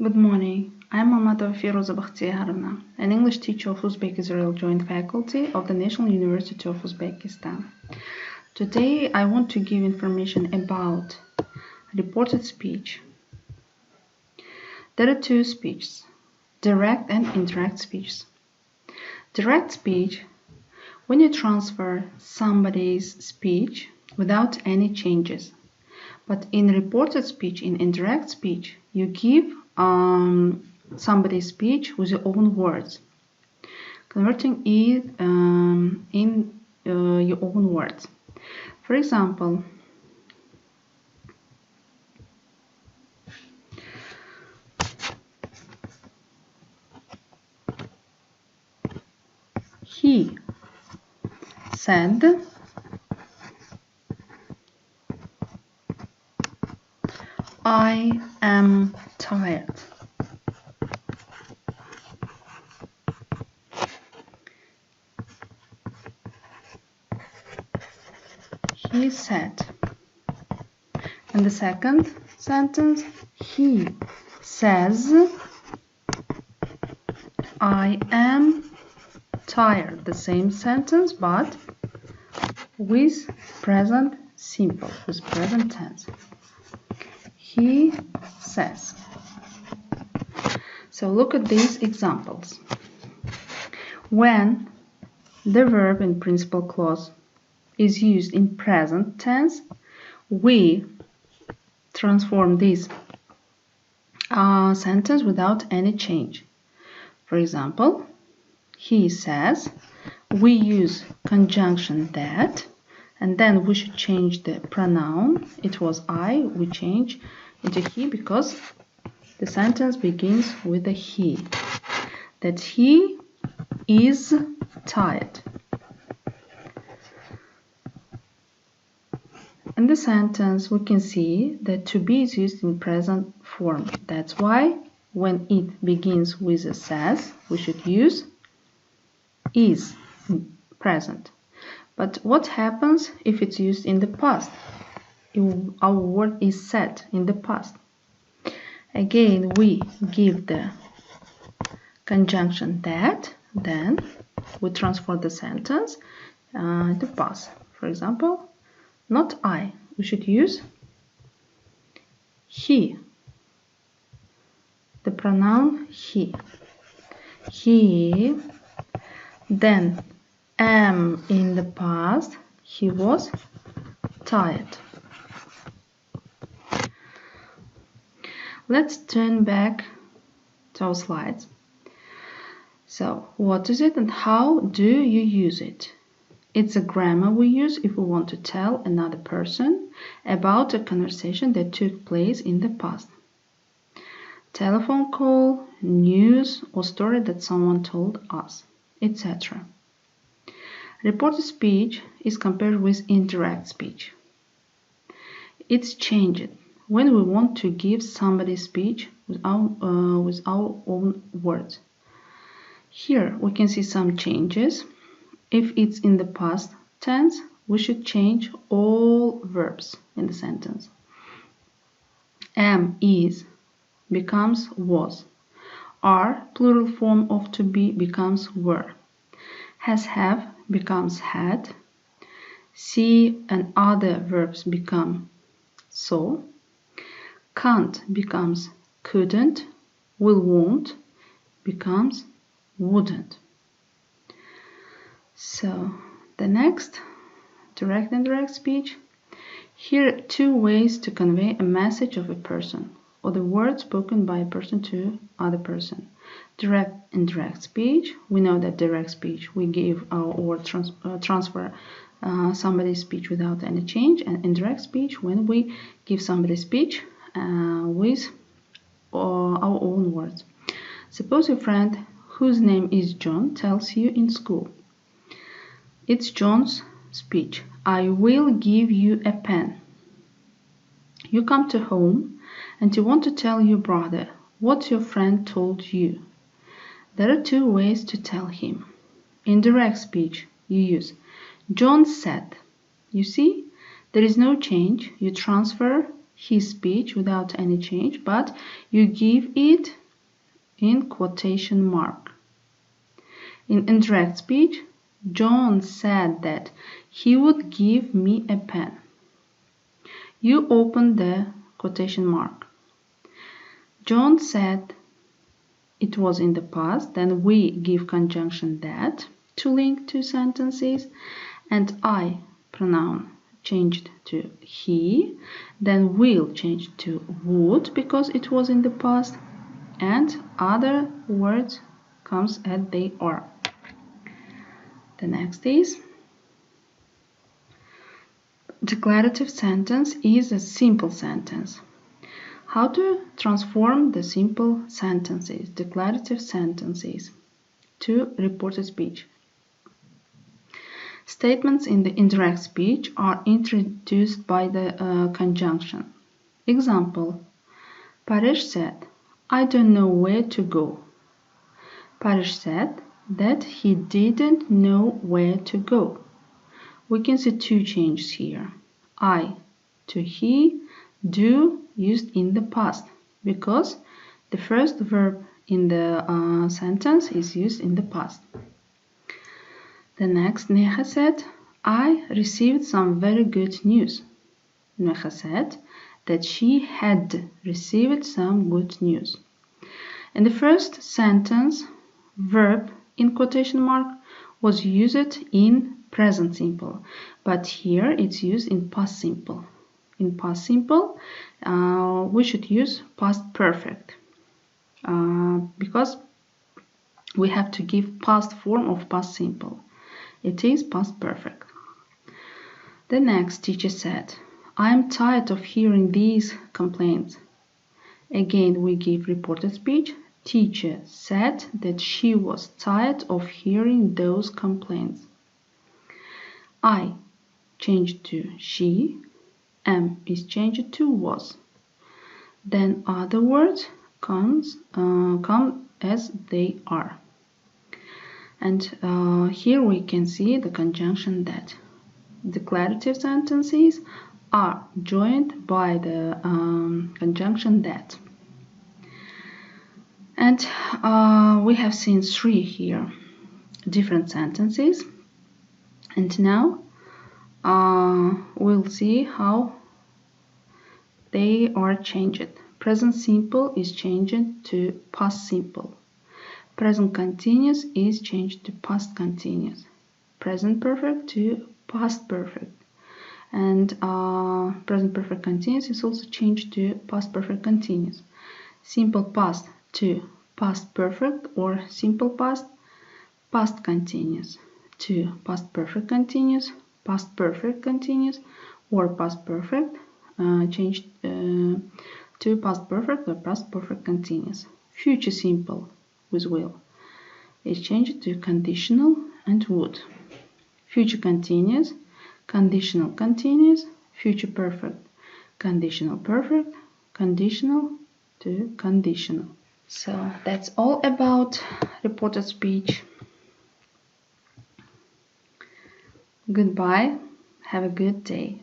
Good morning. I'm Mamatova F.B, an English teacher of Uzbek-Israel Joint Faculty of the National University of Uzbekistan. Today I want to give information about reported speech. There are two speeches, direct and indirect speech. Direct speech, when you transfer somebody's speech without any changes. But in reported speech, in indirect speech, you give somebody's speech with your own words, converting it in your own words. For example, he said, I am tired. He said. And the second sentence, he says, I am tired. The same sentence, but with present simple, with present tense. He says. So look at these examples. When the verb in principal clause is used in present tense, we transform this sentence without any change. For example, he says, we use conjunction that, and then we should change the pronoun. It was I, we change into he because the sentence begins with a he. That he is tired. In the sentence, we can see that to be is used in present form. That's why when it begins with a says, we should use is in present. But what happens if it's used in the past? Our word is said in the past. Again, we give the conjunction that, then we transfer the sentence into past. For example, not I. We should use he. The pronoun he. He. Then am in the past. He was tired. Let's turn back to our slides. So, what is it and how do you use it? It's a grammar we use if we want to tell another person about a conversation that took place in the past. Telephone call, news, or story that someone told us, etc. Reported speech is compared with indirect speech. It's changed when we want to give somebody speech with our own words. Here we can see some changes. If it's in the past tense, we should change all verbs in the sentence. Am, is becomes was. Are, plural form of to be, becomes were. Has, have becomes had. See and other verbs become so. Can't becomes couldn't. Will, won't becomes wouldn't. So the next, direct and indirect speech. Here are two ways to convey a message of a person or the word spoken by a person to other person. Direct and indirect speech. We know that direct speech we give or transfer somebody's speech without any change, and indirect speech when we give somebody's speech with our own words. Suppose your friend whose name is John tells you in school. It's John's speech. I will give you a pen. You come to home and you want to tell your brother what your friend told you. There are two ways to tell him. In direct speech, you use John said. You see, there is no change. You transfer his speech without any change, but you give it in quotation mark. In indirect speech, John said that he would give me a pen. You open the quotation mark. John said it was in the past, then we give conjunction that to link two sentences, and I pronoun changed to he, then will change to would because it was in the past, and other words comes as they are. The next is declarative sentence is a simple sentence. How to transform the simple sentences, declarative sentences, to reported speech. Statements in the indirect speech are introduced by the conjunction. Example, Paresh said, I don't know where to go. Paresh said that he didn't know where to go. We can see two changes here. I to he, do used in the past because the first verb in the sentence is used in the past. The next, Neha said, I received some very good news. Neha said that she had received some good news. In the first sentence, verb in quotation mark was used in present simple, but here it's used in past simple. In past simple, we should use past perfect because we have to give past form of past simple. It is past perfect. The next, teacher said, I am tired of hearing these complaints. Again, we give reported speech. Teacher said that she was tired of hearing those complaints. I changed to she, am is changed to was. Then other words come as they are. And here we can see the conjunction that. Declarative sentences are joined by the conjunction that. And we have seen three here, different sentences. And now we'll see how they are changed. Present simple is changed to past simple. Present continuous is changed to past continuous. Present perfect to past perfect. And present perfect continuous is also changed to past perfect continuous. Simple past to past perfect, or simple past, past continuous to past perfect continuous, past perfect continuous, or past perfect changed to past perfect or past perfect continuous. Future simple with will is changed to conditional and would. Future continuous, conditional continuous, future perfect, conditional perfect, conditional to conditional. So that's all about reported speech. Goodbye. Have a good day.